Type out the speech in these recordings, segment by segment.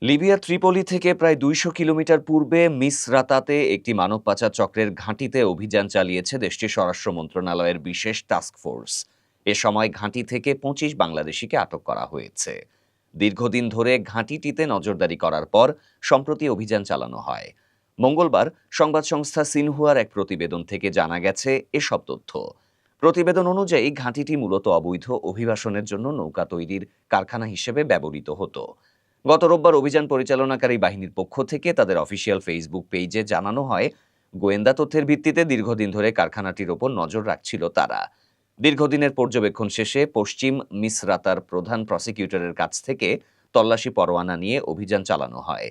লিবিয়ার ত্রিপোলি থেকে প্রায় ২০০ কিলোমিটার পূর্বে মিসরাতাতে একটি মানব পাচার চক্রের ঘাঁটিতে অভিযান চালিয়েছে দেশটির স্বরাষ্ট্র মন্ত্রণালয়ের বিশেষ টাস্ক ফোর্স। এ সময় ঘাঁটি থেকে ২৫ বাংলাদেশিকে আটক করা হয়েছে। দীর্ঘদিন ধরে ঘাঁটিটিতে নজরদারি করার পর সম্প্রতি অভিযান চালানো হয়। মঙ্গলবার সংবাদ সংস্থা সিনহুয়ার এক প্রতিবেদন থেকে জানা গেছে এসব তথ্য। প্রতিবেদন অনুযায়ী ঘাঁটিটি মূলত অবৈধ অভিবাসনের জন্য নৌকা তৈরির কারখানা হিসেবে ব্যবহৃত হতো। গত রোববার অভিযান পরিচালনাকারী বাহিনীর পক্ষ থেকে তাদের অফিসিয়াল ফেসবুক পেজে জানানো হয়, গোয়েন্দা তথ্যের ভিত্তিতে দীর্ঘদিন ধরে কারখানাটির ওপর নজর রাখছিল তারা। দীর্ঘদিনের পর্যবেক্ষণ শেষে পশ্চিম মিসরাতার প্রধান প্রসিকিউটরের কাছ থেকে তল্লাশি পরোয়ানা নিয়ে অভিযান চালানো হয়।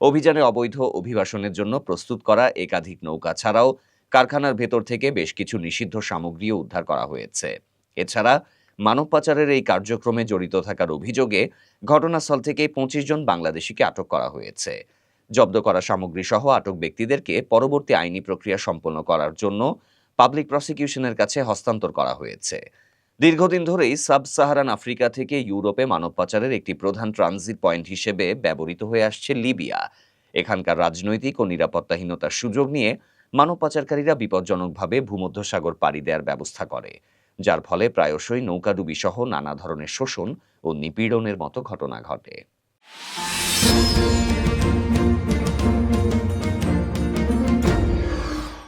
অভিযানে অবৈধ অভিবাসনের জন্য প্রস্তুত করা একাধিক নৌকা ছাড়াও কারখানার ভেতর থেকে বেশ কিছু নিষিদ্ধ সামগ্রীও উদ্ধার করা হয়েছে। এছাড়া মানব পাচারের এই কার্যক্রমে জড়িত থাকার অভিযোগে ঘটনাস্থল থেকে ২৫ জন বাংলাদেশিকে আটক করা হয়েছে। জব্দ করা সামগ্রী সহ আটক ব্যক্তিদেরকে পরবর্তী আইনি প্রক্রিয়া সম্পন্ন করার জন্য পাবলিক প্রসিকিউশনের কাছে হস্তান্তর করা হয়েছে। দীর্ঘদিন ধরেই সাব সাহারান আফ্রিকা থেকে ইউরোপে মানব পাচারের একটি প্রধান ট্রানজিট পয়েন্ট হিসেবে ব্যবহৃত হয়ে আসছে লিবিয়া। এখানকার রাজনৈতিক ও নিরাপত্তাহীনতার সুযোগ নিয়ে মানব পাচারকারীরা বিপজ্জনকভাবে ভূমধ্যসাগর পাড়ি দেওয়ার ব্যবস্থা করে, যার ফলে প্রায়শই নৌকাডুবি সহ নানা ধরনের শোষণ ও নিপীড়নের মতো ঘটনা ঘটে।